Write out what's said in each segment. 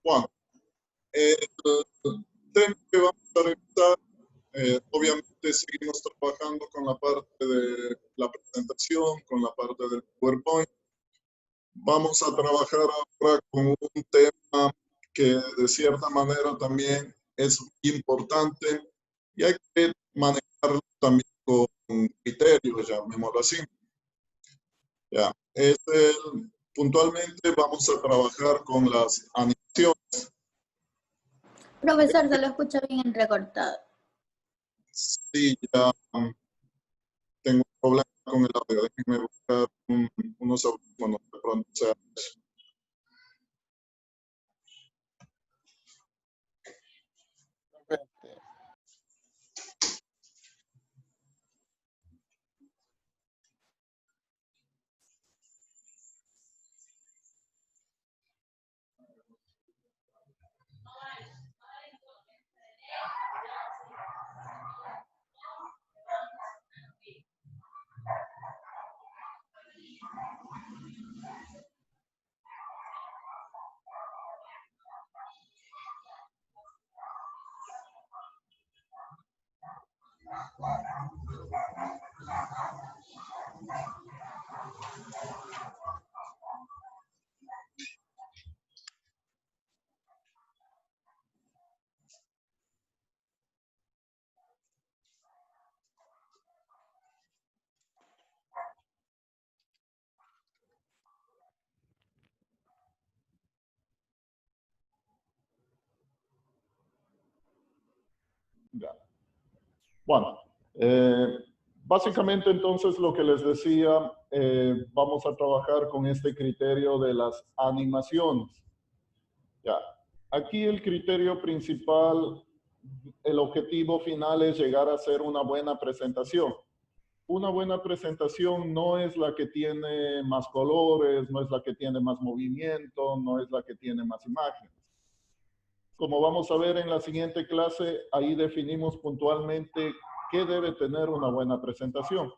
Bueno, el tema que vamos a revisar, obviamente seguimos trabajando con la parte de la presentación, con la parte del PowerPoint. Vamos a trabajar ahora con un tema que de cierta manera también es muy importante y hay que manejarlo también con criterios, llamémoslo así. Ya, puntualmente vamos a trabajar con las animaciones. Profesor, se lo escucha bien entrecortado. Sí, ya tengo un problema con el audio. Déjenme buscar unos audífonos de pronto. Ya. Bueno, básicamente entonces lo que les decía, vamos a trabajar con este criterio de las animaciones. Ya. Aquí el criterio principal, el objetivo final es llegar a hacer una buena presentación. Una buena presentación no es la que tiene más colores, no es la que tiene más movimiento, no es la que tiene más imágenes. Como vamos a ver en la siguiente clase, ahí definimos puntualmente qué debe tener una buena presentación.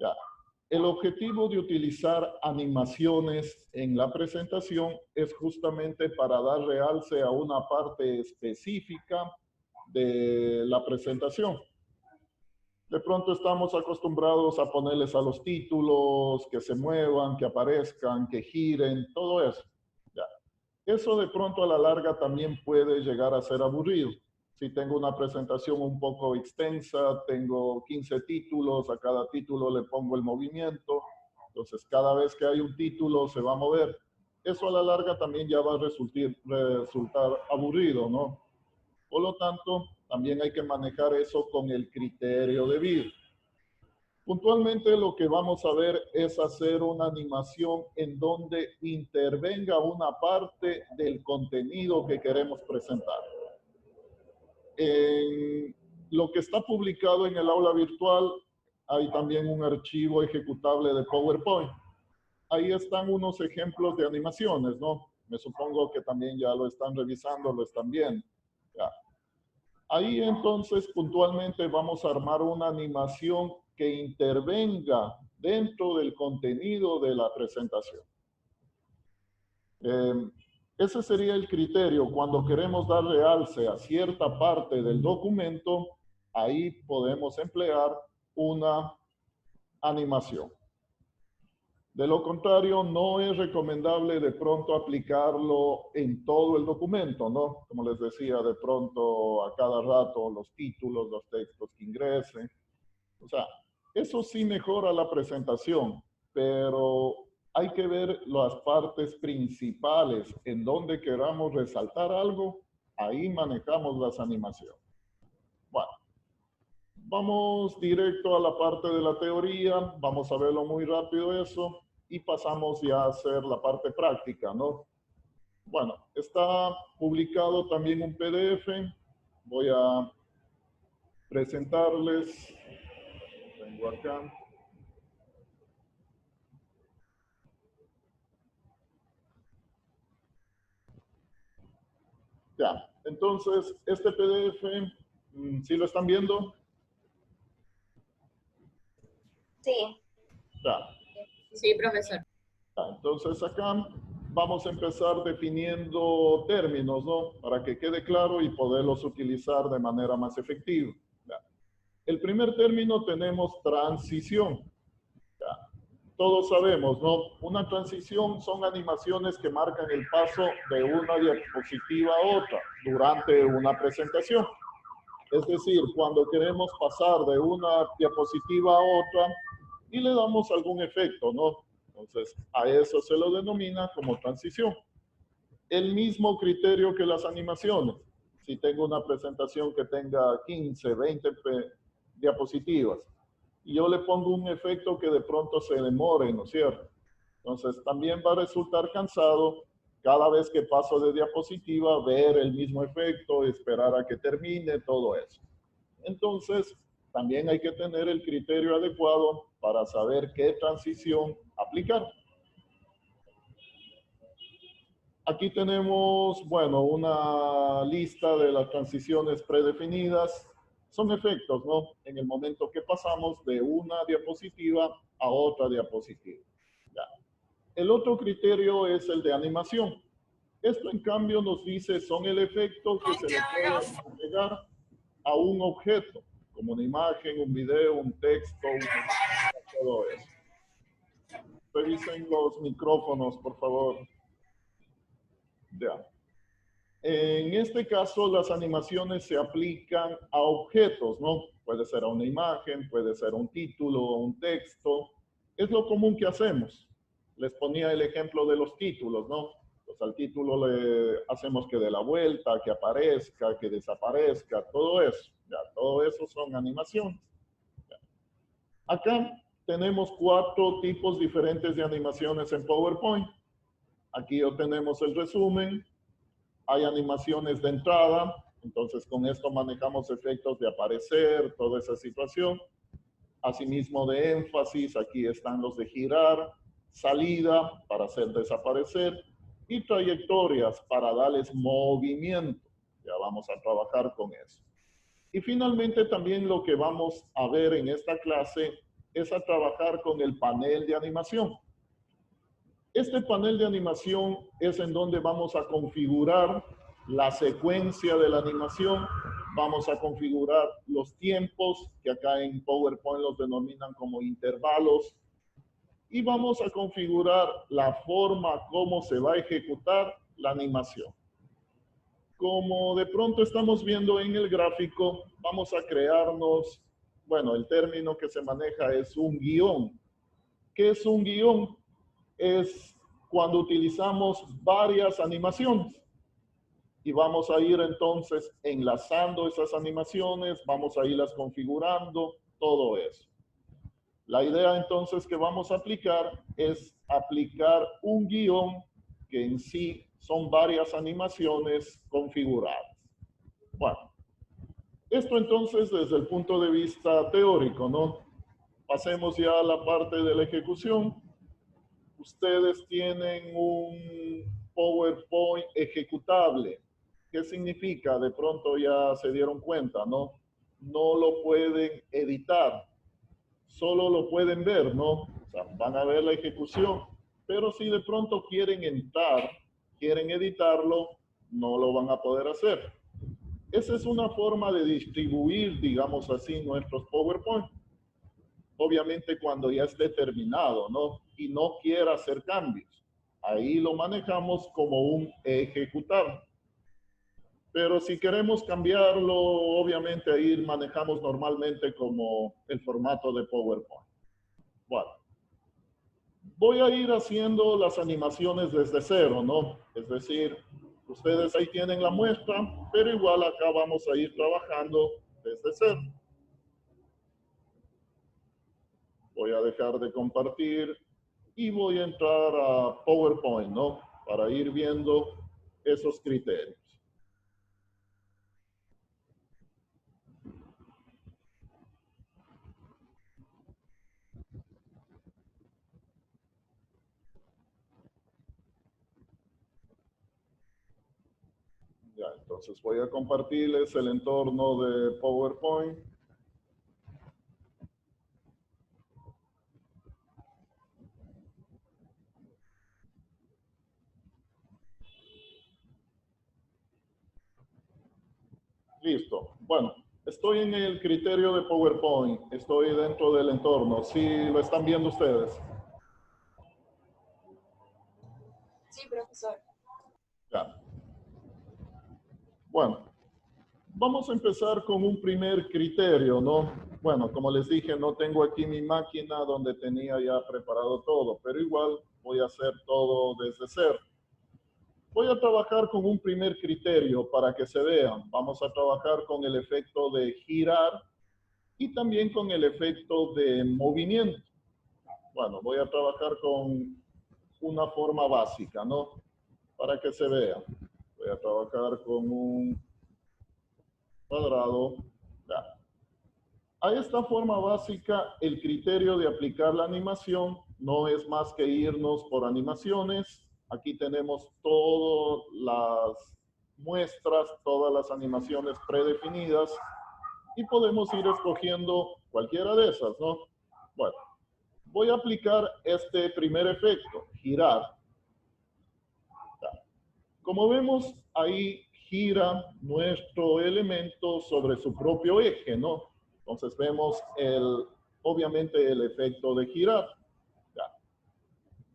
Ya. El objetivo de utilizar animaciones en la presentación es justamente para dar realce a una parte específica de la presentación. De pronto estamos acostumbrados a ponerles a los títulos, que se muevan, que aparezcan, que giren, todo eso. Ya. Eso de pronto a la larga también puede llegar a ser aburrido. Si tengo una presentación un poco extensa, tengo 15 títulos, a cada título le pongo el movimiento, entonces cada vez que hay un título se va a mover. Eso a la larga también ya va a resultar aburrido, ¿no? Por lo tanto, también hay que manejar eso con el criterio debido. Puntualmente lo que vamos a ver es hacer una animación en donde intervenga una parte del contenido que queremos presentar. En lo que está publicado en el aula virtual hay también un archivo ejecutable de PowerPoint. Ahí están unos ejemplos de animaciones, ¿no? Me supongo que también ya lo están revisando, lo están viendo. Ya. Ahí entonces puntualmente vamos a armar una animación que intervenga dentro del contenido de la presentación. Ese sería el criterio. Cuando queremos dar realce a cierta parte del documento, ahí podemos emplear una animación. De lo contrario, no es recomendable de pronto aplicarlo en todo el documento, ¿no? Como les decía, de pronto a cada rato los títulos, los textos que ingresen. O sea, eso sí mejora la presentación, pero hay que ver las partes principales en donde queramos resaltar algo, ahí manejamos las animaciones. Bueno, vamos directo a la parte de la teoría, vamos a verlo muy rápido eso y pasamos ya a hacer la parte práctica, ¿no? Bueno, está publicado también un PDF, voy a presentarles, tengo acá. Ya, entonces, este PDF, ¿sí lo están viendo? Sí. Ya. Sí, profesor. Ya, entonces acá vamos a empezar definiendo términos, ¿no? Para que quede claro y poderlos utilizar de manera más efectiva. ¿Ya? El primer término tenemos transición. ¿Ya? Todos sabemos, ¿no? Una transición son animaciones que marcan el paso de una diapositiva a otra durante una presentación. Es decir, cuando queremos pasar de una diapositiva a otra y le damos algún efecto, ¿no? Entonces, a eso se lo denomina como transición. El mismo criterio que las animaciones. Si tengo una presentación que tenga 15, 20 diapositivas y yo le pongo un efecto que de pronto se demore, ¿no es cierto? Entonces, también va a resultar cansado cada vez que paso de diapositiva, ver el mismo efecto, esperar a que termine, todo eso. Entonces, también hay que tener el criterio adecuado para saber qué transición aplicar. Aquí tenemos, bueno, una lista de las transiciones predefinidas. Son efectos, ¿no? En el momento que pasamos de una diapositiva a otra diapositiva. Ya. El otro criterio es el de animación. Esto, en cambio, nos dice son el efecto que se le puede agregar a un objeto, como una imagen, un video, un texto, todo eso. Revisen los micrófonos, por favor. Ya. En este caso, las animaciones se aplican a objetos, ¿no? Puede ser a una imagen, puede ser un título, un texto. Es lo común que hacemos. Les ponía el ejemplo de los títulos, ¿no? Pues al título le hacemos que dé la vuelta, que aparezca, que desaparezca, todo eso. Ya, todo eso son animaciones. Ya. Acá tenemos 4 tipos diferentes de animaciones en PowerPoint. Aquí obtenemos el resumen. Hay animaciones de entrada, entonces con esto manejamos efectos de aparecer, toda esa situación. Asimismo de énfasis, aquí están los de girar, salida para hacer desaparecer y trayectorias para darles movimiento. Ya vamos a trabajar con eso. Y finalmente también lo que vamos a ver en esta clase es a trabajar con el panel de animación. Este panel de animación es en donde vamos a configurar la secuencia de la animación, vamos a configurar los tiempos, que acá en PowerPoint los denominan como intervalos, y vamos a configurar la forma como se va a ejecutar la animación. Como de pronto estamos viendo en el gráfico, vamos a crearnos, bueno, el término que se maneja es un guión. ¿Qué es un guión? Es cuando utilizamos varias animaciones y vamos a ir entonces enlazando esas animaciones, vamos a irlas configurando, todo eso. La idea entonces que vamos a aplicar es aplicar un guión que en sí son varias animaciones configuradas. Bueno, esto entonces desde el punto de vista teórico, ¿no? Pasemos ya a la parte de la ejecución. Ustedes tienen un PowerPoint ejecutable. ¿Qué significa? De pronto ya se dieron cuenta, ¿no? No lo pueden editar, solo lo pueden ver, ¿no? O sea, van a ver la ejecución, pero si de pronto quieren entrar, quieren editarlo, no lo van a poder hacer. Esa es una forma de distribuir, digamos así, nuestros PowerPoint. Obviamente cuando ya esté terminado, ¿no? Y no quiera hacer cambios. Ahí lo manejamos como un ejecutable. Pero si queremos cambiarlo, obviamente ahí manejamos normalmente como el formato de PowerPoint. Bueno, voy a ir haciendo las animaciones desde cero, ¿no? Es decir, ustedes ahí tienen la muestra, pero igual acá vamos a ir trabajando desde cero. Voy a dejar de compartir y voy a entrar a PowerPoint, ¿no? Para ir viendo esos criterios. Ya, entonces voy a compartirles el entorno de PowerPoint. Listo. Bueno, estoy en el criterio de PowerPoint. Estoy dentro del entorno. ¿Sí lo están viendo ustedes? Sí, profesor. Ya. Bueno, vamos a empezar con un primer criterio, ¿no? Bueno, como les dije, no tengo aquí mi máquina donde tenía ya preparado todo, pero igual voy a hacer todo desde cero. Voy a trabajar con un primer criterio para que se vean. Vamos a trabajar con el efecto de girar y también con el efecto de movimiento. Bueno, voy a trabajar con una forma básica, ¿no? Para que se vea. Voy a trabajar con un cuadrado. Ya. A esta forma básica, el criterio de aplicar la animación no es más que irnos por animaciones. Aquí tenemos todas las muestras, todas las animaciones predefinidas y podemos ir escogiendo cualquiera de esas, ¿no? Bueno, voy a aplicar este primer efecto, girar. Como vemos, ahí gira nuestro elemento sobre su propio eje, ¿no? Entonces vemos obviamente el efecto de girar. Ya.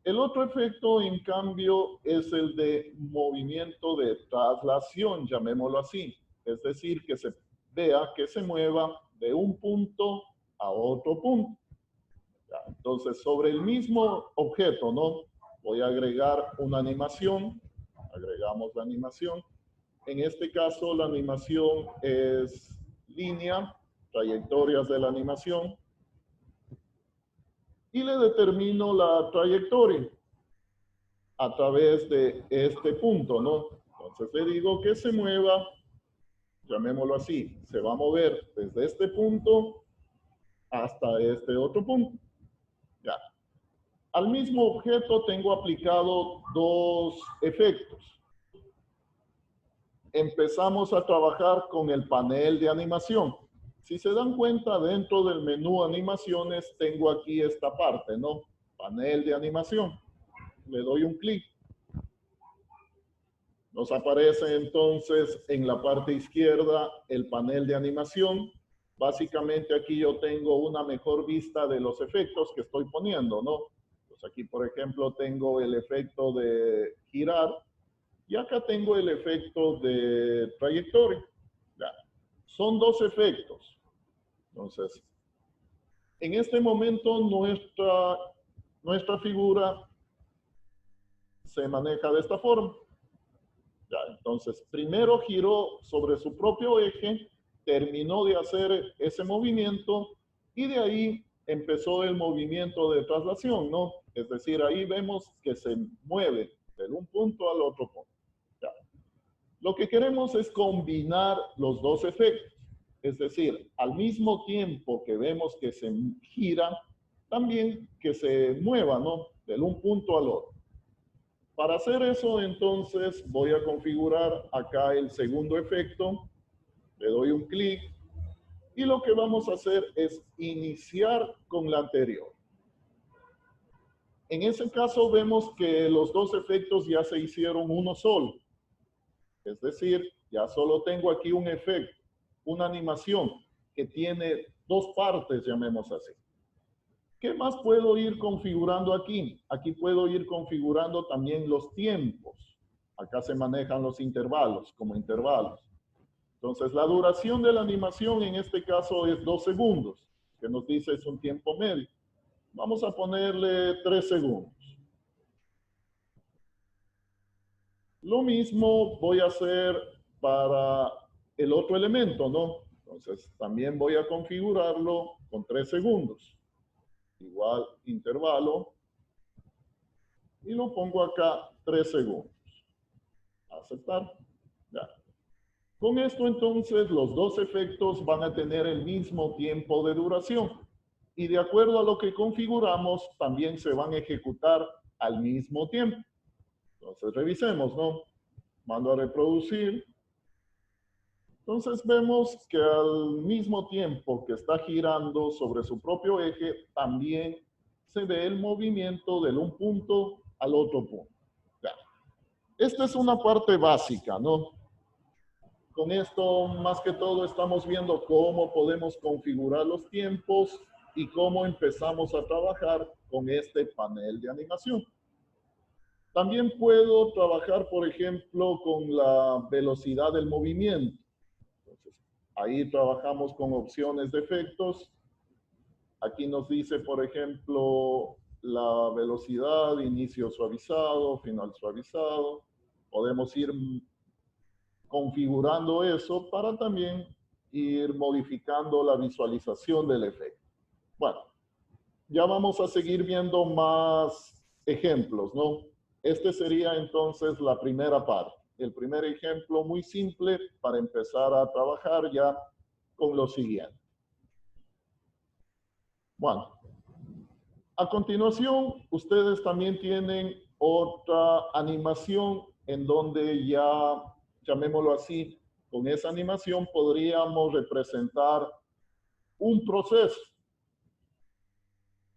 El otro efecto, en cambio, es el de movimiento de traslación, llamémoslo así. Es decir, que se vea que se mueva de un punto a otro punto. Ya. Entonces, sobre el mismo objeto, ¿no? Voy a agregar una animación. Agregamos la animación. En este caso, la animación es línea, trayectorias de la animación. Y le determino la trayectoria a través de este punto, ¿no? Entonces le digo que se mueva, llamémoslo así, se va a mover desde este punto hasta este otro punto. Ya. Al mismo objeto tengo aplicado dos efectos. Empezamos a trabajar con el panel de animación. Si se dan cuenta, dentro del menú animaciones tengo aquí esta parte, ¿no? Panel de animación. Le doy un clic. Nos aparece entonces en la parte izquierda el panel de animación. Básicamente aquí yo tengo una mejor vista de los efectos que estoy poniendo, ¿no? Pues aquí, por ejemplo, tengo el efecto de girar y acá tengo el efecto de trayectoria. Ya. Son dos efectos. Entonces, en este momento nuestra figura se maneja de esta forma. Ya, entonces, primero giró sobre su propio eje, terminó de hacer ese movimiento y de ahí empezó el movimiento de traslación, ¿no? Es decir, ahí vemos que se mueve de un punto al otro punto. Ya. Lo que queremos es combinar los dos efectos. Es decir, al mismo tiempo que vemos que se gira, también que se mueva, ¿no? De un punto al otro. Para hacer eso, entonces, voy a configurar acá el segundo efecto. Le doy un clic. Y lo que vamos a hacer es iniciar con la anterior. En ese caso, vemos que los dos efectos ya se hicieron uno solo. Es decir, ya solo tengo aquí un efecto, una animación que tiene dos partes, llamemos así. ¿Qué más puedo ir configurando aquí? Aquí puedo ir configurando también los tiempos. Acá se manejan los intervalos como intervalos. Entonces, la duración de la animación en este caso es 2 segundos, que nos dice es un tiempo medio. Vamos a ponerle 3 segundos. Lo mismo voy a hacer para el otro elemento, ¿no? Entonces, también voy a configurarlo con 3 segundos. Igual intervalo. Y lo pongo acá 3 segundos. Aceptar. Ya. Con esto entonces los dos efectos van a tener el mismo tiempo de duración. Y de acuerdo a lo que configuramos, también se van a ejecutar al mismo tiempo. Entonces revisemos, ¿no? Mando a reproducir. Entonces vemos que al mismo tiempo que está girando sobre su propio eje, también se ve el movimiento de un punto al otro punto. Ya. Esta es una parte básica, ¿no? con esto, más que todo, estamos viendo cómo podemos configurar los tiempos y cómo empezamos a trabajar con este panel de animación. También puedo trabajar, por ejemplo, con la velocidad del movimiento. Entonces, ahí trabajamos con opciones de efectos. Aquí nos dice, por ejemplo, la velocidad, inicio suavizado, final suavizado. Podemos ir configurando eso para también ir modificando la visualización del efecto. Bueno, ya vamos a seguir viendo más ejemplos, ¿no? Este sería entonces la primera parte. El primer ejemplo muy simple para empezar a trabajar ya con lo siguiente. Bueno, a continuación, ustedes también tienen otra animación en donde ya, llamémoslo así, con esa animación podríamos representar un proceso.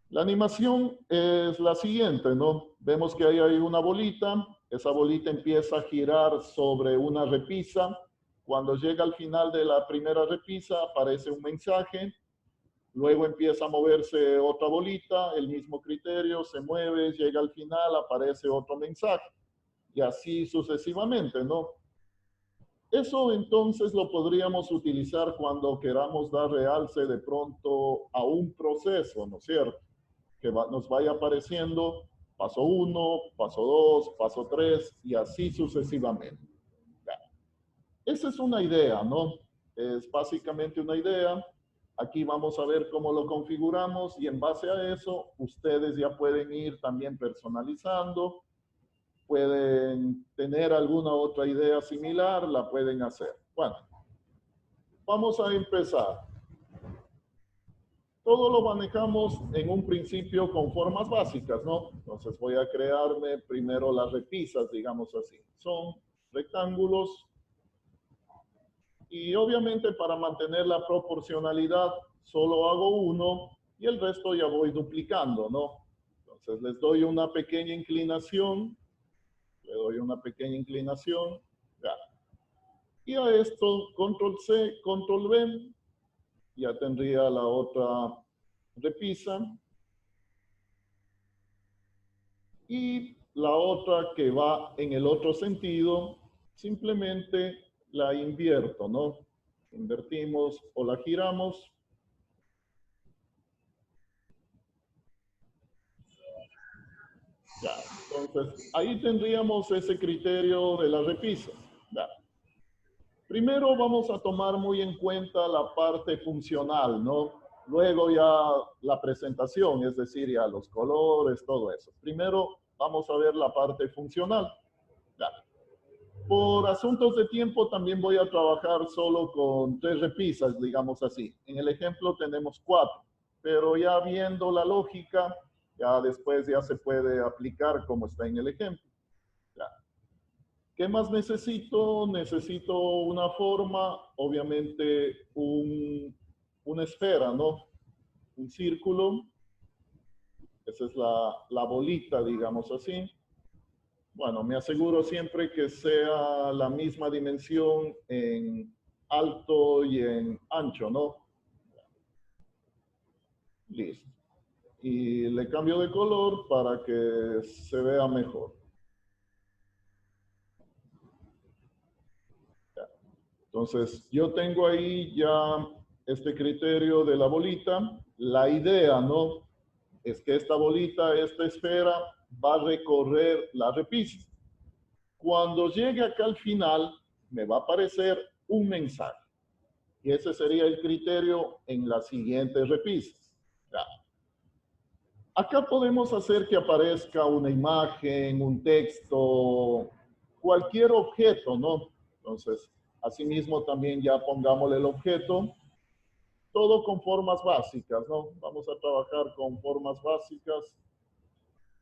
La animación es la siguiente, ¿no? Vemos que ahí hay una bolita, esa bolita empieza a girar sobre una repisa. Cuando llega al final de la primera repisa aparece un mensaje. Luego empieza a moverse otra bolita, el mismo criterio, se mueve, llega al final, aparece otro mensaje. Y así sucesivamente, ¿no? Eso entonces lo podríamos utilizar cuando queramos dar realce de pronto a un proceso, ¿no es cierto? Que nos vaya apareciendo paso 1, paso 2, paso 3 y así sucesivamente. Esa es una idea, ¿no? Es básicamente una idea. Aquí vamos a ver cómo lo configuramos y en base a eso ustedes ya pueden ir también personalizando, pueden tener alguna otra idea similar, la pueden hacer. Bueno, vamos a empezar. Todo lo manejamos en un principio con formas básicas, ¿no? Entonces voy a crearme primero las repisas, digamos así. Son rectángulos. Y obviamente para mantener la proporcionalidad solo hago uno y el resto ya voy duplicando, ¿no? Entonces les doy una pequeña inclinación, le doy una pequeña inclinación, ya. Y a esto, control C, control V, ya tendría la otra repisa. Y la otra que va en el otro sentido, simplemente la invierto, ¿no? Invertimos o la giramos. Ya, entonces, ahí tendríamos ese criterio de la repisa. Ya. Primero vamos a tomar muy en cuenta la parte funcional, ¿no? Luego ya la presentación, es decir, ya los colores, todo eso. Primero vamos a ver la parte funcional. Ya. Por asuntos de tiempo también voy a trabajar solo con 3 repisas, digamos así. En el ejemplo tenemos 4, pero ya viendo la lógica, ya después ya se puede aplicar como está en el ejemplo. Ya. ¿Qué más necesito? Necesito una forma, obviamente una esfera, ¿no? Un círculo. Esa es la bolita, digamos así. Bueno, me aseguro siempre que sea la misma dimensión en alto y en ancho, ¿no? Listo. Y le cambio de color para que se vea mejor. Ya. Entonces, yo tengo ahí ya este criterio de la bolita. La idea, ¿no? Es que esta bolita, esta esfera, va a recorrer la repisa. Cuando llegue acá al final, me va a aparecer un mensaje. Y ese sería el criterio en las siguientes repisas. Ya. Acá podemos hacer que aparezca una imagen, un texto, cualquier objeto, ¿no? Entonces, asimismo también ya pongámosle el objeto, todo con formas básicas, ¿no? Vamos a trabajar con formas básicas.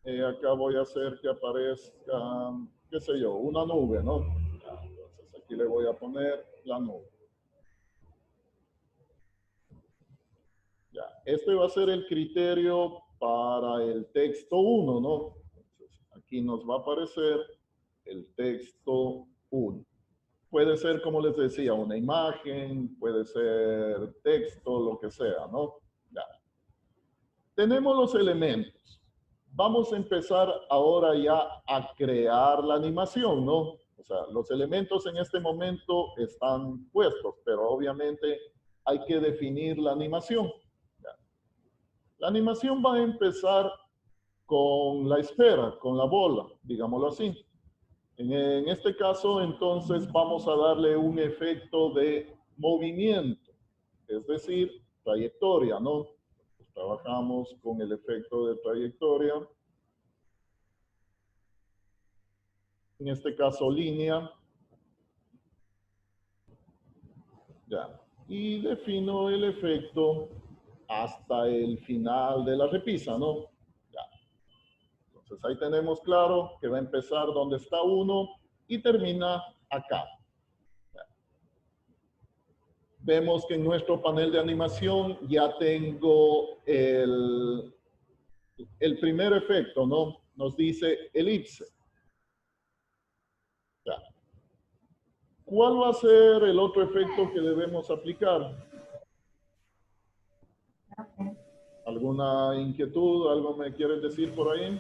Acá voy a hacer que aparezca, qué sé yo, una nube, ¿no? Ya, entonces aquí le voy a poner la nube. Ya, este va a ser el criterio para el texto 1, ¿no? Entonces, aquí nos va a aparecer el texto 1. Puede ser, como les decía, una imagen, puede ser texto, lo que sea, ¿no? Ya. Tenemos los elementos. Vamos a empezar ahora ya a crear la animación, ¿no? O sea, los elementos en este momento están puestos, pero obviamente hay que definir la animación. Ya. La animación va a empezar con la esfera, con la bola, digámoslo así. En este caso, entonces, vamos a darle un efecto de movimiento, es decir, trayectoria, ¿no? Trabajamos con el efecto de trayectoria. En este caso, línea. Ya. Y defino el efecto hasta el final de la repisa, ¿no? Ya. Entonces, ahí tenemos claro que va a empezar donde está uno y termina acá. Vemos que en nuestro panel de animación ya tengo el primer efecto, ¿no? Nos dice elipse. Ya. ¿Cuál va a ser el otro efecto que debemos aplicar? ¿Alguna inquietud? ¿Algo me quieres decir por ahí?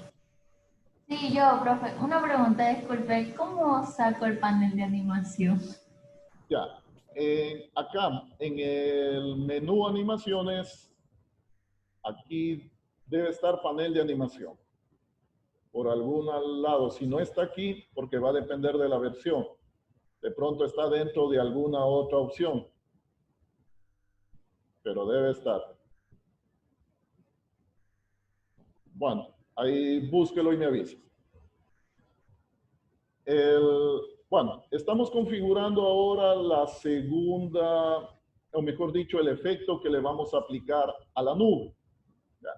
Sí, yo, profe, una pregunta, disculpe, ¿cómo saco el panel de animación? Ya. Acá, en el menú animaciones, aquí debe estar panel de animación. Por algún lado, si no está aquí, porque va a depender de la versión. De pronto está dentro de alguna otra opción. Pero debe estar. Bueno, ahí búsquelo y me avisa. Bueno, estamos configurando ahora la segunda, o mejor dicho, el efecto que le vamos a aplicar a la nube. ¿Ya?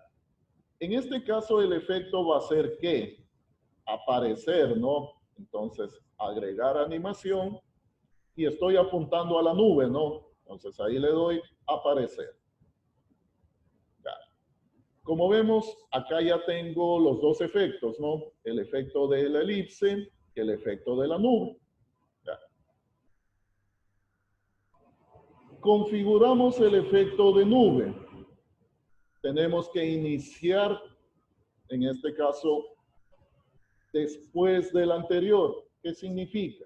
En este caso, el efecto va a ser que aparecer, ¿no? Entonces, agregar animación y estoy apuntando a la nube, ¿no? Entonces, ahí le doy aparecer. Ya. Como vemos, acá ya tengo los dos efectos, ¿no? El efecto de la elipse y el efecto de la nube. Ya. Configuramos el efecto de nube. Tenemos que iniciar, en este caso, después del anterior. ¿Qué significa?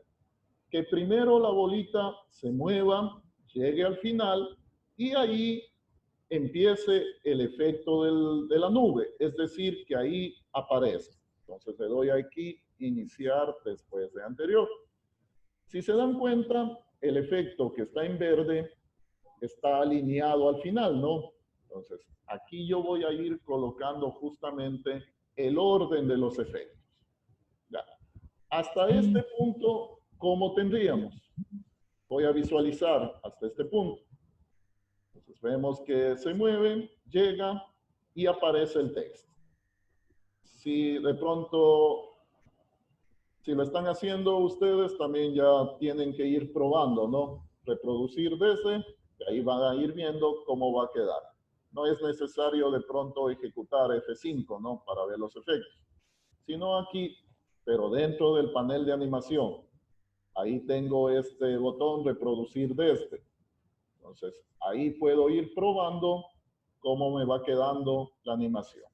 Que primero la bolita se mueva, llegue al final y ahí empiece el efecto de la nube. Es decir, que ahí aparece. Entonces le doy aquí iniciar después de anterior. Si se dan cuenta, el efecto que está en verde está alineado al final, ¿no? Entonces, aquí yo voy a ir colocando justamente el orden de los efectos. Ya. Hasta este punto, ¿cómo tendríamos? Voy a visualizar hasta este punto. Entonces, vemos que se mueve, llega y aparece el texto. Si de pronto, si lo están haciendo ustedes, también ya tienen que ir probando, ¿no? Reproducir desde, y ahí van a ir viendo cómo va a quedar. No es necesario de pronto ejecutar F5, ¿no? Para ver los efectos. Sino aquí, pero dentro del panel de animación. Ahí tengo este botón reproducir desde. Entonces, ahí puedo ir probando cómo me va quedando la animación.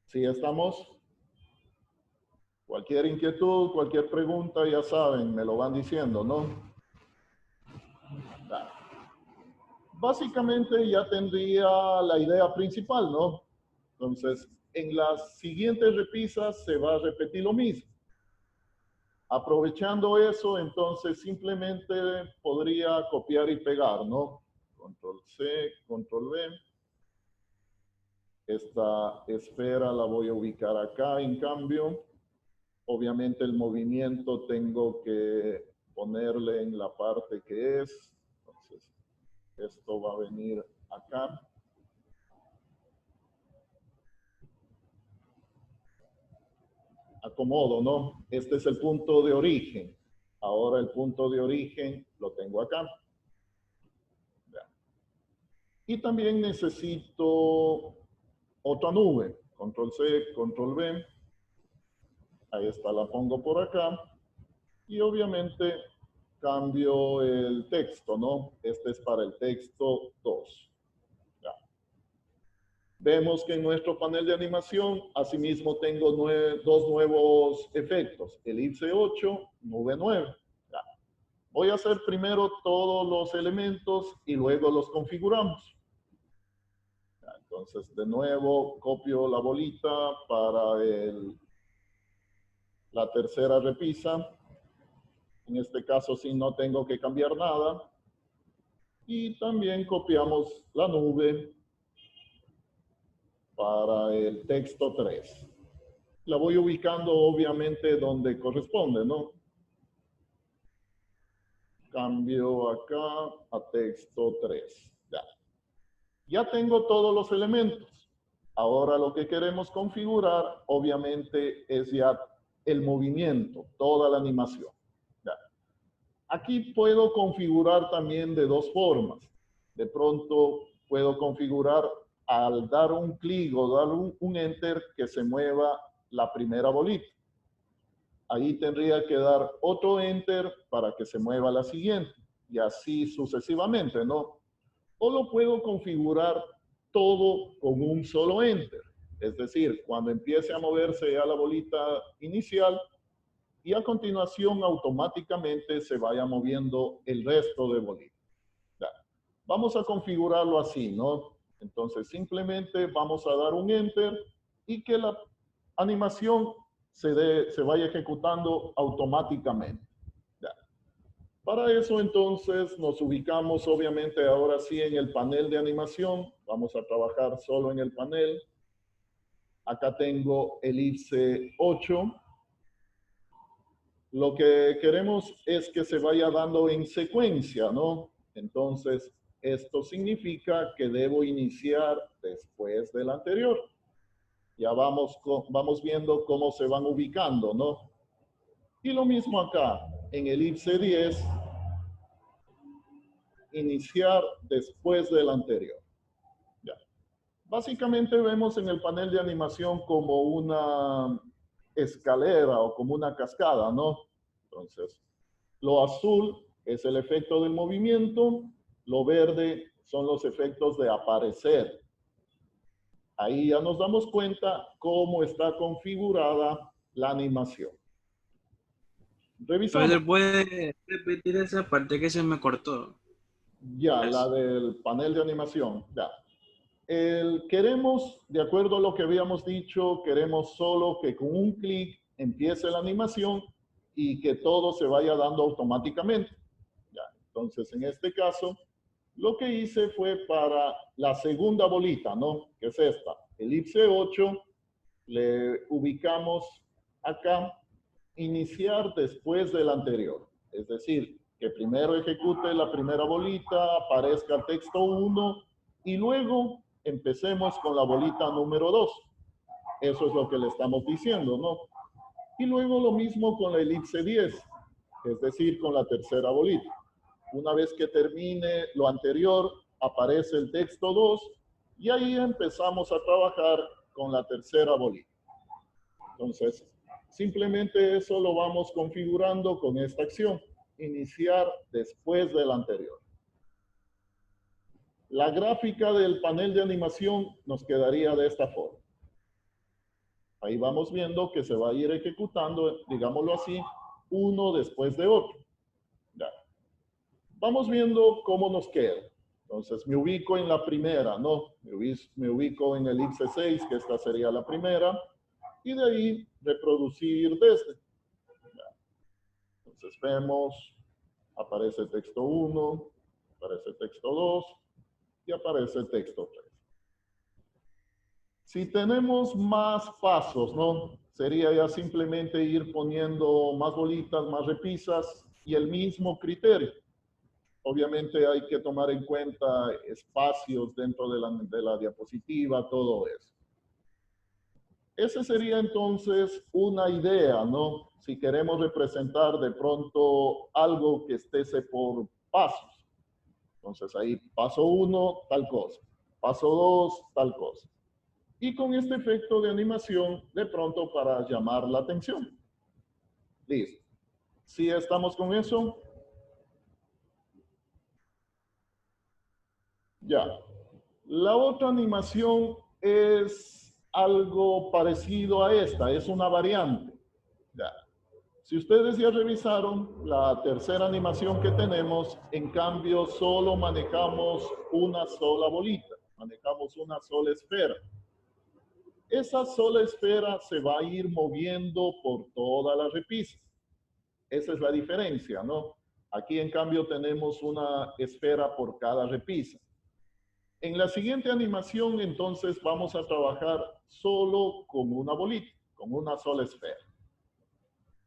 ¿Sí estamos? Cualquier inquietud, cualquier pregunta, ya saben, me lo van diciendo, ¿no? Básicamente ya tendría la idea principal, ¿no? Entonces, en las siguientes repisas se va a repetir lo mismo. Aprovechando eso, entonces simplemente podría copiar y pegar, ¿no? Control C, Control V. Esta esfera la voy a ubicar acá, en cambio. Obviamente el movimiento tengo que ponerle en la parte que es. Entonces, esto va a venir acá. Acomodo, ¿no? Este es el punto de origen. Ahora el punto de origen lo tengo acá. Ya. Y también necesito otra nube. Control C, Control V. Ahí está, la pongo por acá. Y obviamente cambio el texto, ¿no? Este es para el texto 2. Ya. Vemos que en nuestro panel de animación, asimismo tengo dos nuevos efectos, elipse 8, nube 9. Ya. Voy a hacer primero todos los elementos y luego los configuramos. Ya, entonces, de nuevo, copio la bolita para la tercera repisa. En este caso, sí, no tengo que cambiar nada. Y también copiamos la nube para el texto 3. La voy ubicando, obviamente, donde corresponde, ¿no? Cambio acá a texto 3. Ya. Ya tengo todos los elementos. Ahora lo que queremos configurar, obviamente, es ya el movimiento, toda la animación. Ya. Aquí puedo configurar también de dos formas. De pronto puedo configurar al dar un clic o dar un enter que se mueva la primera bolita. Ahí tendría que dar otro enter para que se mueva la siguiente. Y así sucesivamente, ¿no? O lo puedo configurar todo con un solo enter. Es decir, cuando empiece a moverse a la bolita inicial y a continuación automáticamente se vaya moviendo el resto de bolitas. Ya. Vamos a configurarlo así, ¿no? Entonces simplemente vamos a dar un enter y que la animación se vaya ejecutando automáticamente. Ya. Para eso entonces nos ubicamos obviamente ahora sí en el panel de animación. Vamos a trabajar solo en el panel. Acá tengo elipse 8. Lo que queremos es que se vaya dando en secuencia, ¿no? Entonces, esto significa que debo iniciar después del anterior. Ya vamos viendo cómo se van ubicando, ¿no? Y lo mismo acá, en elipse 10, iniciar después del anterior. Ya. Básicamente vemos en el panel de animación como una escalera o como una cascada, ¿no? Entonces, lo azul es el efecto del movimiento, lo verde son los efectos de aparecer. Ahí ya nos damos cuenta cómo está configurada la animación. Revisamos. Entonces, ¿puede repetir esa parte que se me cortó? Ya, la del panel de animación, ya. Queremos, de acuerdo a lo que habíamos dicho, queremos solo que con un clic empiece la animación y que todo se vaya dando automáticamente. Ya, entonces, en este caso, lo que hice fue para la segunda bolita, ¿no? Que es esta, elipse 8, le ubicamos acá, iniciar después del anterior. Es decir, que primero ejecute la primera bolita, aparezca el texto 1 y luego empecemos con la bolita número 2. Eso es lo que le estamos diciendo, ¿no? Y luego lo mismo con la elipse 10, es decir, con la tercera bolita. Una vez que termine lo anterior, aparece el texto 2 y ahí empezamos a trabajar con la tercera bolita. Entonces, simplemente eso lo vamos configurando con esta acción. Iniciar después del anterior. La gráfica del panel de animación nos quedaría de esta forma. Ahí vamos viendo que se va a ir ejecutando, digámoslo así, uno después de otro. Ya. Vamos viendo cómo nos queda. Entonces me ubico en la primera, ¿no? Me ubico en el elipse 6, que esta sería la primera, y de ahí reproducir desde. Ya. Entonces vemos, aparece texto 1, aparece texto 2 y aparece el texto 3. Si tenemos más pasos, ¿no? Sería ya simplemente ir poniendo más bolitas, más repisas y el mismo criterio. Obviamente hay que tomar en cuenta espacios dentro de la diapositiva, todo eso. Esa sería entonces una idea, ¿no? Si queremos representar de pronto algo que esté por pasos. Entonces ahí paso 1, tal cosa. Paso 2, tal cosa. Y con este efecto de animación, de pronto para llamar la atención. Listo. ¿Sí estamos con eso? Ya. La otra animación es algo parecido a esta, es una variante. Ya. Si ustedes ya revisaron la tercera animación que tenemos, en cambio solo manejamos una sola bolita, manejamos una sola esfera. Esa sola esfera se va a ir moviendo por toda la repisa. Esa es la diferencia, ¿no? Aquí en cambio tenemos una esfera por cada repisa. En la siguiente animación entonces vamos a trabajar solo con una bolita, con una sola esfera.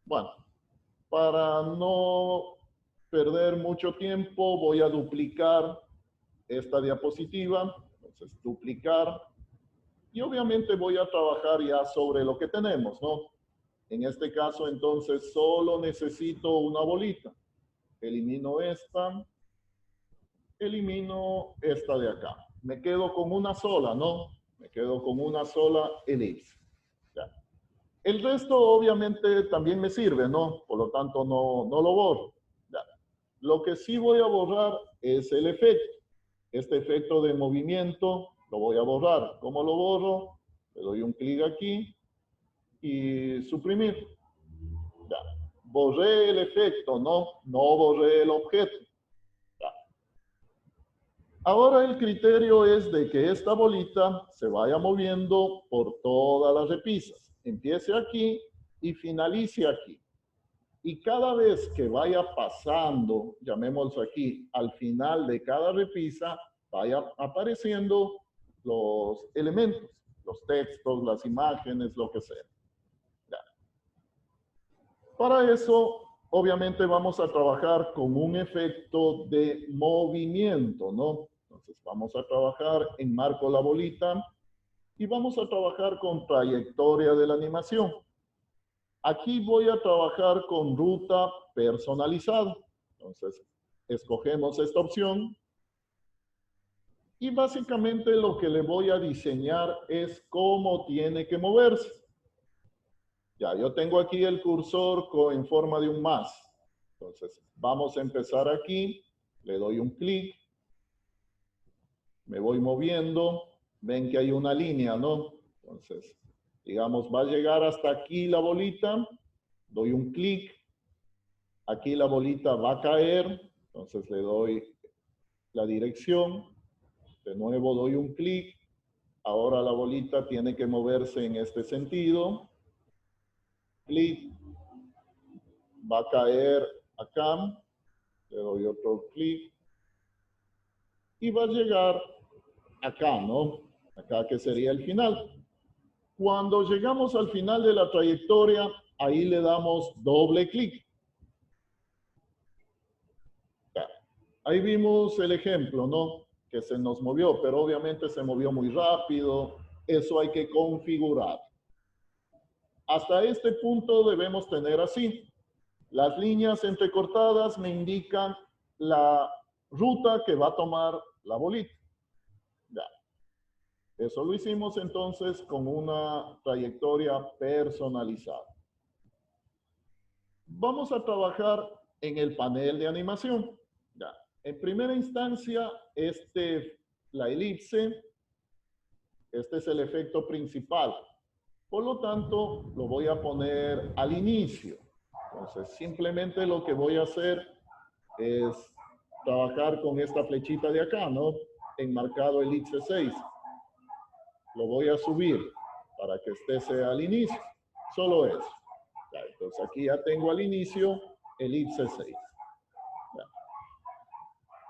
Bueno, para no perder mucho tiempo voy a duplicar esta diapositiva. Entonces duplicar. Y obviamente voy a trabajar ya sobre lo que tenemos, ¿no? En este caso, entonces, solo necesito una bolita. Elimino esta de acá. Me quedo con una sola, ¿no? Me quedo con una sola elipse. Ya. El resto, obviamente, también me sirve, ¿no? Por lo tanto, no lo borro. Ya. Lo que sí voy a borrar es el efecto. Este efecto de movimiento lo voy a borrar. ¿Cómo lo borro? Le doy un clic aquí y suprimir. Ya. Borré el efecto, no borré el objeto. Ya. Ahora el criterio es de que esta bolita se vaya moviendo por todas las repisas. Empiece aquí y finalice aquí. Y cada vez que vaya pasando, llamémoslo aquí, al final de cada repisa, vaya apareciendo los elementos, los textos, las imágenes, lo que sea. Ya. Para eso, obviamente vamos a trabajar con un efecto de movimiento, ¿no? Entonces vamos a trabajar en marco la bolita y vamos a trabajar con trayectoria de la animación. Aquí voy a trabajar con ruta personalizada. Entonces, escogemos esta opción. Y básicamente lo que le voy a diseñar es cómo tiene que moverse. Ya, yo tengo aquí el cursor en forma de un más. Entonces, vamos a empezar aquí. Le doy un clic. Me voy moviendo. Ven que hay una línea, ¿no? Entonces, digamos, va a llegar hasta aquí la bolita. Doy un clic. Aquí la bolita va a caer. Entonces, le doy la dirección. De nuevo doy un clic. Ahora la bolita tiene que moverse en este sentido. Clic. Va a caer acá. Le doy otro clic. Y va a llegar acá, ¿no? Acá que sería el final. Cuando llegamos al final de la trayectoria, ahí le damos doble clic. Ahí vimos el ejemplo, ¿no? Que se nos movió, pero obviamente se movió muy rápido. Eso hay que configurar. Hasta este punto debemos tener así. Las líneas entrecortadas me indican la ruta que va a tomar la bolita. Ya. Eso lo hicimos entonces con una trayectoria personalizada. Vamos a trabajar en el panel de animación. Ya. En primera instancia, la elipse, este es el efecto principal. Por lo tanto, lo voy a poner al inicio. Entonces, simplemente lo que voy a hacer es trabajar con esta flechita de acá, ¿no? Enmarcado elipse 6. Lo voy a subir para que sea al inicio. Solo eso. Ya, entonces, aquí ya tengo al inicio elipse 6.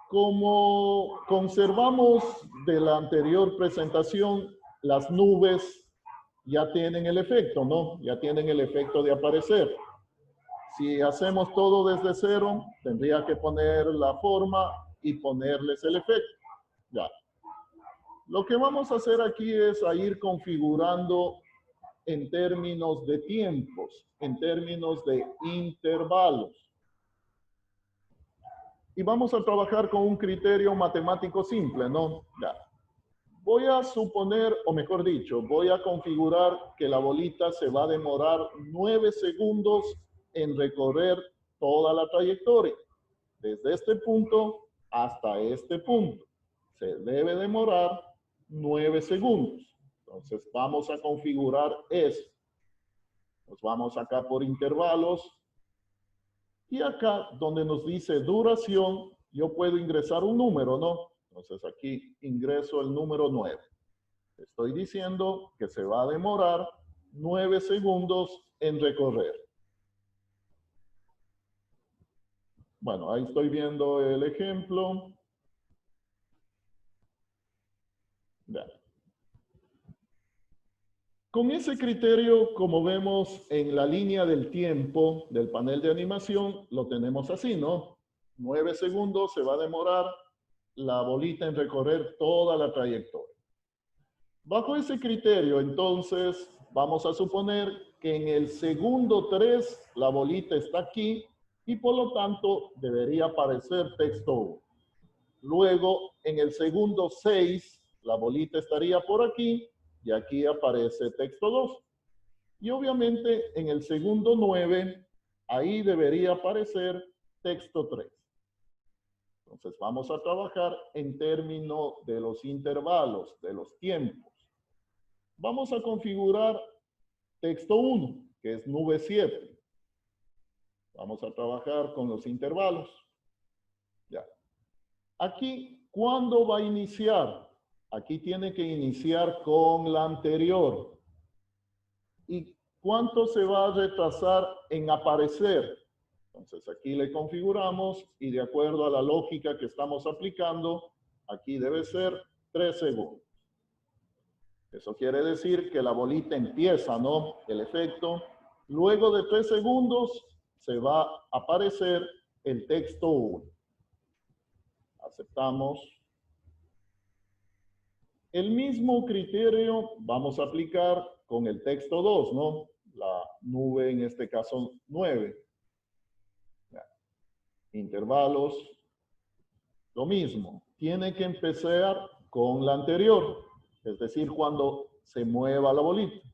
Como conservamos de la anterior presentación, las nubes ya tienen el efecto, ¿no? Ya tienen el efecto de aparecer. Si hacemos todo desde cero, tendría que poner la forma y ponerles el efecto. Ya. Lo que vamos a hacer aquí es ir configurando en términos de tiempos, en términos de intervalos. Y vamos a trabajar con un criterio matemático simple, ¿no? Ya. Voy a suponer, o mejor dicho, voy a configurar que la bolita se va a demorar 9 segundos en recorrer toda la trayectoria, desde este punto hasta este punto. se debe demorar 9 segundos. Entonces vamos a configurar eso. Nos vamos acá por intervalos. Y acá donde nos dice duración, yo puedo ingresar un número, ¿no? Entonces aquí ingreso el número 9. Estoy diciendo que se va a demorar 9 segundos en recorrer. Bueno, ahí estoy viendo el ejemplo. Vean. Con ese criterio, como vemos en la línea del tiempo del panel de animación, lo tenemos así, ¿no? 9 segundos se va a demorar la bolita en recorrer toda la trayectoria. Bajo ese criterio, entonces, vamos a suponer que en el segundo 3 la bolita está aquí y por lo tanto debería aparecer texto 1. Luego, en el segundo 6, la bolita estaría por aquí y aquí aparece texto 2. Y obviamente en el segundo 9, ahí debería aparecer texto 3. Entonces vamos a trabajar en términos de los intervalos, de los tiempos. Vamos a configurar texto 1, que es nube 7. Vamos a trabajar con los intervalos. Ya. Aquí, ¿cuándo va a iniciar? Aquí tiene que iniciar con la anterior. ¿Y cuánto se va a retrasar en aparecer? Entonces aquí le configuramos y de acuerdo a la lógica que estamos aplicando, aquí debe ser 3 segundos. Eso quiere decir que la bolita empieza, ¿no? El efecto. Luego de 3 segundos se va a aparecer el texto 1. Aceptamos. El mismo criterio vamos a aplicar con el texto 2, ¿no? La nube, en este caso, 9. Intervalos. Lo mismo. Tiene que empezar con la anterior. Es decir, cuando se mueva la bolita.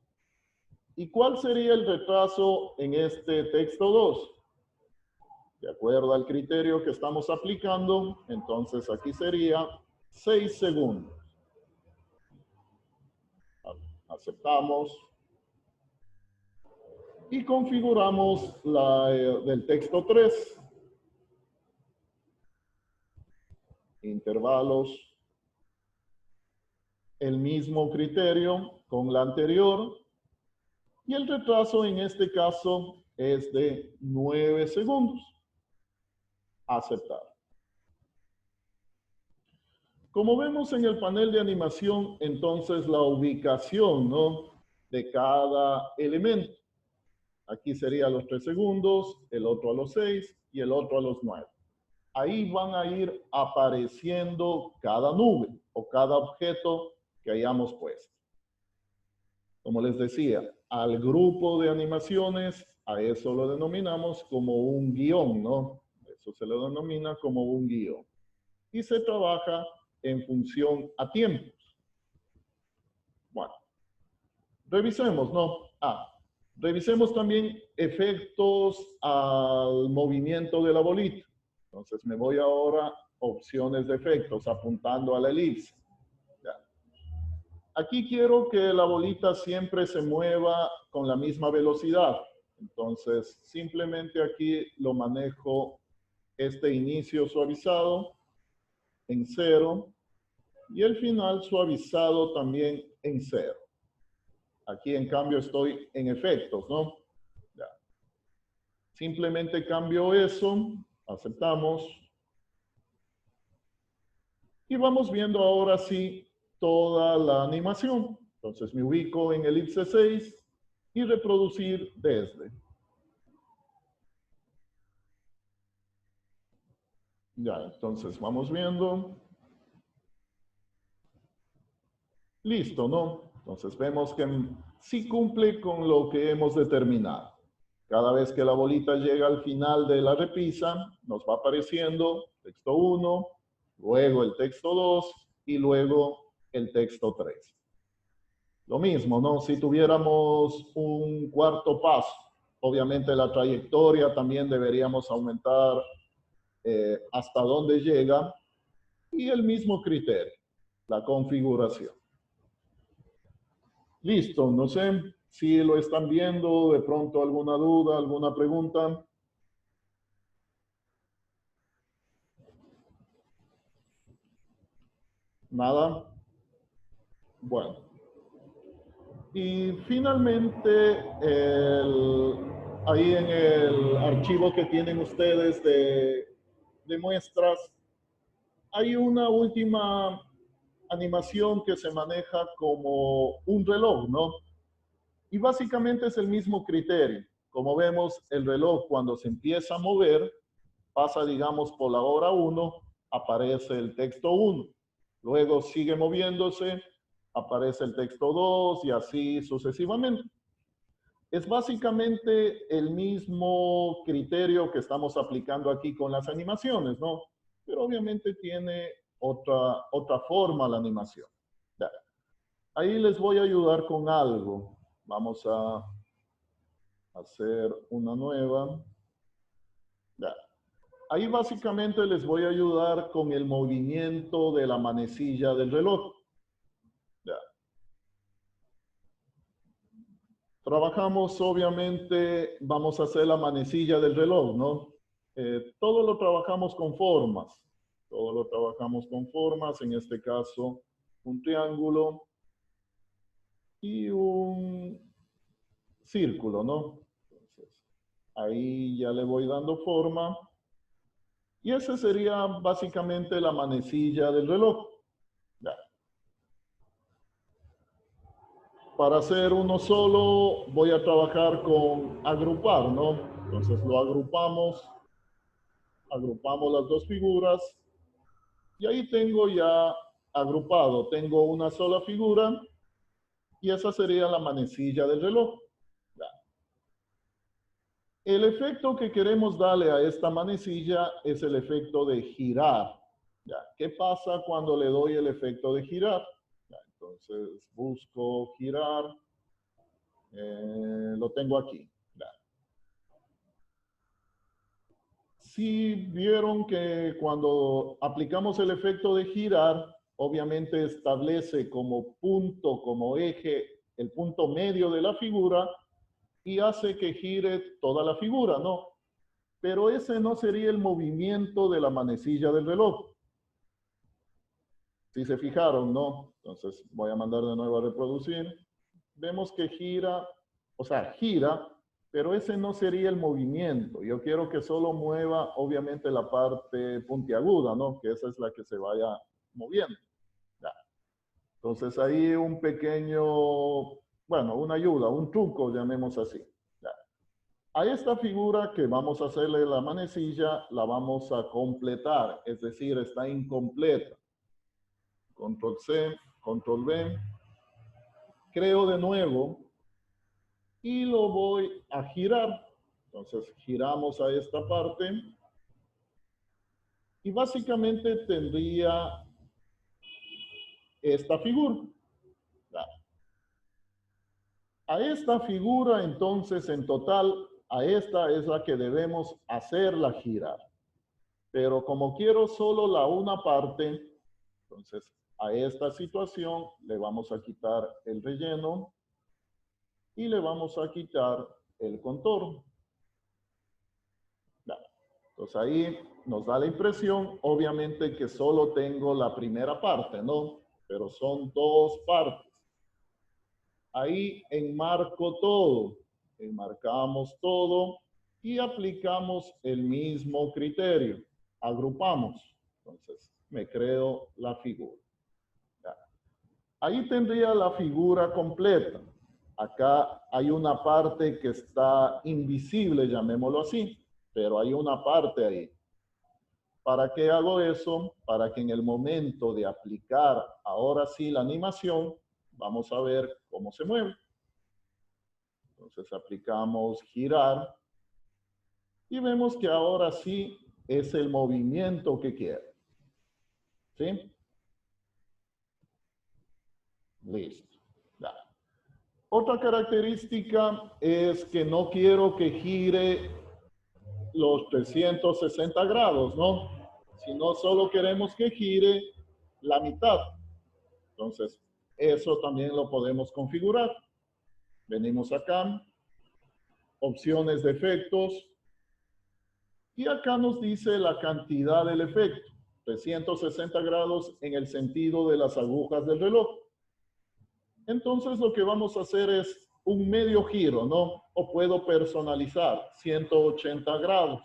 ¿Y cuál sería el retraso en este texto 2? De acuerdo al criterio que estamos aplicando, entonces aquí sería 6 segundos. Aceptamos. Y configuramos la del texto 3. Intervalos. El mismo criterio con la anterior. Y el retraso en este caso es de 9 segundos. Aceptar. Como vemos en el panel de animación, entonces la ubicación, ¿no? De cada elemento. Aquí sería a los 3 segundos, el otro a los 6 y el otro a los 9. Ahí van a ir apareciendo cada nube o cada objeto que hayamos puesto. Como les decía, al grupo de animaciones, a eso lo denominamos como un guión, ¿no? Eso se lo denomina como un guión. Y se trabaja en función a tiempos. Bueno, revisemos, ¿no? Revisemos también efectos al movimiento de la bolita. Entonces me voy ahora a opciones de efectos, apuntando a la elipse. Ya. Aquí quiero que la bolita siempre se mueva con la misma velocidad. Entonces simplemente aquí lo manejo este inicio suavizado en 0 y el final suavizado también en 0. Aquí en cambio estoy en efectos, ¿no? Ya. Simplemente cambio eso, aceptamos. Y vamos viendo ahora sí toda la animación. Entonces me ubico en elipse 6 y reproducir desde. Ya, entonces vamos viendo. Listo, ¿no? Entonces vemos que sí cumple con lo que hemos determinado. Cada vez que la bolita llega al final de la repisa, nos va apareciendo texto 1, luego el texto 2 y luego el texto 3. Lo mismo, ¿no? Si tuviéramos un cuarto paso, obviamente la trayectoria también deberíamos aumentar hasta dónde llega. Y el mismo criterio, la configuración. Listo, no sé si lo están viendo, de pronto alguna duda, alguna pregunta. ¿Nada? Bueno. Y finalmente, ahí en el archivo que tienen ustedes de muestras, hay una última animación que se maneja como un reloj, ¿no? Y básicamente es el mismo criterio. Como vemos, el reloj cuando se empieza a mover, pasa, digamos, por la hora 1, aparece el texto 1. Luego sigue moviéndose, aparece el texto 2 y así sucesivamente. Es básicamente el mismo criterio que estamos aplicando aquí con las animaciones, ¿no? Pero obviamente tiene otra forma la animación. Ya. Ahí les voy a ayudar con algo. Vamos a hacer una nueva. Ya. Ahí básicamente les voy a ayudar con el movimiento de la manecilla del reloj. Ya. Trabajamos, obviamente, vamos a hacer la manecilla del reloj, ¿no? Todo lo trabajamos con formas. Todo lo trabajamos con formas, en este caso, un triángulo y un círculo, ¿no? Entonces, ahí ya le voy dando forma. Y esa sería básicamente la manecilla del reloj. Ya. Para hacer uno solo, voy a trabajar con agrupar, ¿no? Entonces lo agrupamos las dos figuras y ahí tengo ya agrupado. Tengo una sola figura y esa sería la manecilla del reloj. Ya. El efecto que queremos darle a esta manecilla es el efecto de girar. Ya. ¿Qué pasa cuando le doy el efecto de girar? Ya. Entonces busco girar. Lo tengo aquí. Ya. Si vieron que cuando aplicamos el efecto de girar, obviamente establece como punto, como eje, el punto medio de la figura y hace que gire toda la figura, ¿no? Pero ese no sería el movimiento de la manecilla del reloj. Si se fijaron, ¿no? Entonces voy a mandar de nuevo a reproducir. Vemos que gira, o sea, gira, pero ese no sería el movimiento. Yo quiero que solo mueva, obviamente, la parte puntiaguda, ¿no? Que esa es la que se vaya moviendo. Ya. Entonces ahí un pequeño, bueno, una ayuda, un truco, llamemos así. Ya. A esta figura que vamos a hacerle la manecilla, la vamos a completar, es decir, está incompleta. Control C, Control V. Creo de nuevo y lo voy a girar. Entonces giramos a esta parte y básicamente tendría esta figura. A esta figura entonces en total, a esta es la que debemos hacerla girar. Pero como quiero solo la una parte, entonces a esta situación le vamos a quitar el relleno y le vamos a quitar el contorno. Entonces ahí nos da la impresión, obviamente, que solo tengo la primera parte, ¿no? Pero son dos partes. Ahí enmarco todo. Enmarcamos todo y aplicamos el mismo criterio. Agrupamos. Entonces me creo la figura. Ya. Ahí tendría la figura completa. Acá hay una parte que está invisible, llamémoslo así. Pero hay una parte ahí. ¿Para qué hago eso? Para que en el momento de aplicar ahora sí la animación, vamos a ver cómo se mueve. Entonces aplicamos girar y vemos que ahora sí es el movimiento que quiero. ¿Sí? Listo. Ya. Otra característica es que no quiero que gire los 360 grados, ¿no? sino solo queremos que gire la mitad. Entonces, eso también lo podemos configurar. Venimos acá, opciones de efectos, y acá nos dice la cantidad del efecto, 360 grados en el sentido de las agujas del reloj. Entonces, lo que vamos a hacer es un medio giro, ¿no? O puedo personalizar 180 grados,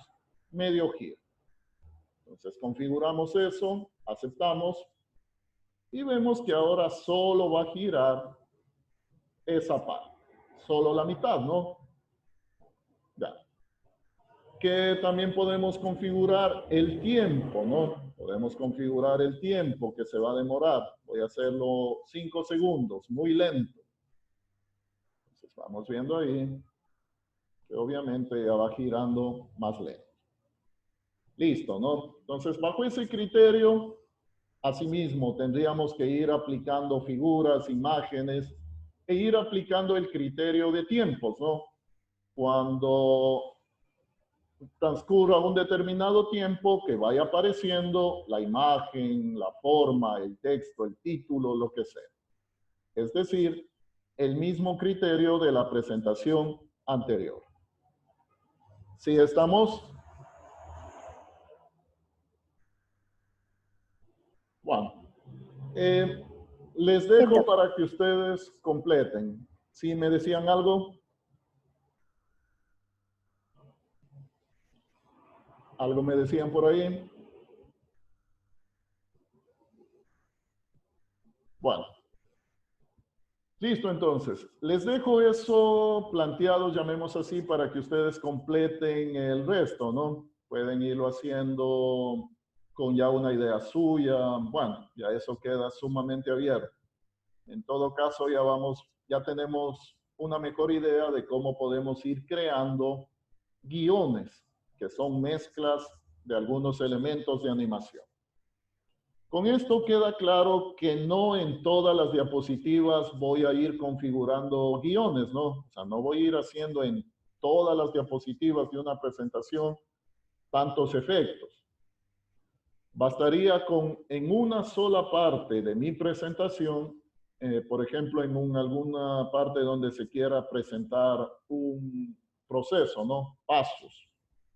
medio giro. Entonces, configuramos eso, aceptamos, y vemos que ahora solo va a girar esa parte, solo la mitad, ¿no? Ya. Que también podemos configurar el tiempo, ¿no? Podemos configurar el tiempo que se va a demorar. Voy a hacerlo 5 segundos, muy lento. Entonces vamos viendo ahí que obviamente ya va girando más lento. Listo, ¿no? Entonces bajo ese criterio, asimismo tendríamos que ir aplicando figuras, imágenes, e ir aplicando el criterio de tiempos, ¿no? Cuando transcurra un determinado tiempo, que vaya apareciendo la imagen, la forma, el texto, el título, lo que sea. Es decir, el mismo criterio de la presentación anterior. ¿Sí estamos? Bueno, les dejo para que ustedes completen. ¿Sí me decían algo? ¿Algo me decían por ahí? Bueno. Listo, entonces. Les dejo eso planteado, llamemos así, para que ustedes completen el resto, ¿no? Pueden irlo haciendo con ya una idea suya. Bueno, ya eso queda sumamente abierto. En todo caso, ya tenemos una mejor idea de cómo podemos ir creando guiones, que son mezclas de algunos elementos de animación. Con esto queda claro que no en todas las diapositivas voy a ir configurando guiones, ¿no? O sea, no voy a ir haciendo en todas las diapositivas de una presentación tantos efectos. Bastaría con en una sola parte de mi presentación, por ejemplo, en alguna parte donde se quiera presentar un proceso, ¿no? Pasos.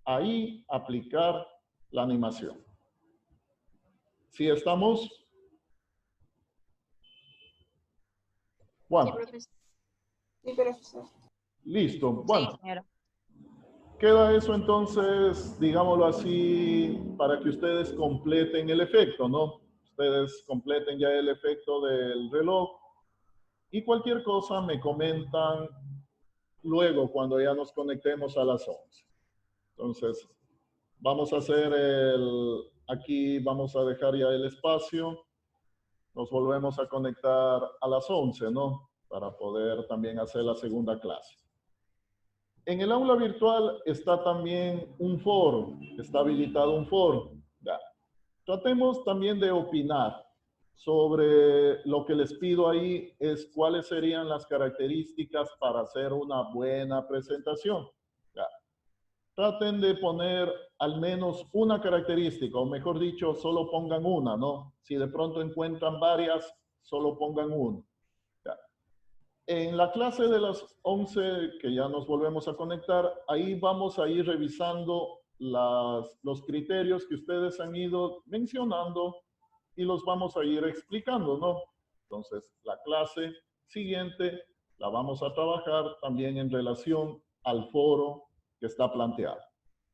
Ahí aplicar la animación. ¿Sí estamos? Bueno. Sí, profesor. Listo. Bueno. Sí, señora. Queda eso entonces, digámoslo así, para que ustedes completen el efecto, ¿no? Ustedes completen ya el efecto del reloj y cualquier cosa me comentan luego cuando ya nos conectemos a las 11. Entonces, vamos a hacer aquí vamos a dejar ya el espacio. Nos volvemos a conectar a las 11, ¿no? Para poder también hacer la segunda clase. En el aula virtual está también un foro, está habilitado un foro. Ya. Tratemos también de opinar sobre lo que les pido ahí, es cuáles serían las características para hacer una buena presentación. Ya. Traten de poner al menos una característica, o mejor dicho, solo pongan una, ¿no? Si de pronto encuentran varias, solo pongan una. En la clase de las 11, que ya nos volvemos a conectar, ahí vamos a ir revisando los criterios que ustedes han ido mencionando y los vamos a ir explicando, ¿no? Entonces, la clase siguiente la vamos a trabajar también en relación al foro que está planteado.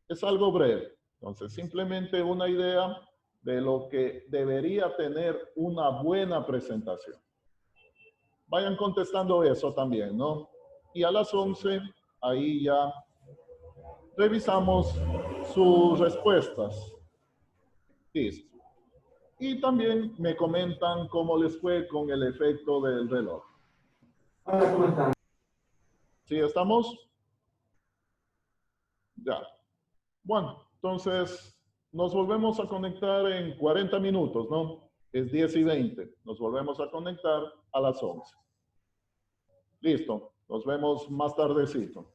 Es algo breve, entonces simplemente una idea de lo que debería tener una buena presentación. Vayan contestando eso también, ¿no? Y a las 11, ahí ya revisamos sus respuestas. Listo. Y también me comentan cómo les fue con el efecto del reloj. Hola, ¿cómo están? ¿Sí estamos? Ya. Bueno, entonces nos volvemos a conectar en 40 minutos, ¿no? Es 10:20. Nos volvemos a conectar a las 11. Listo. Nos vemos más tardecito.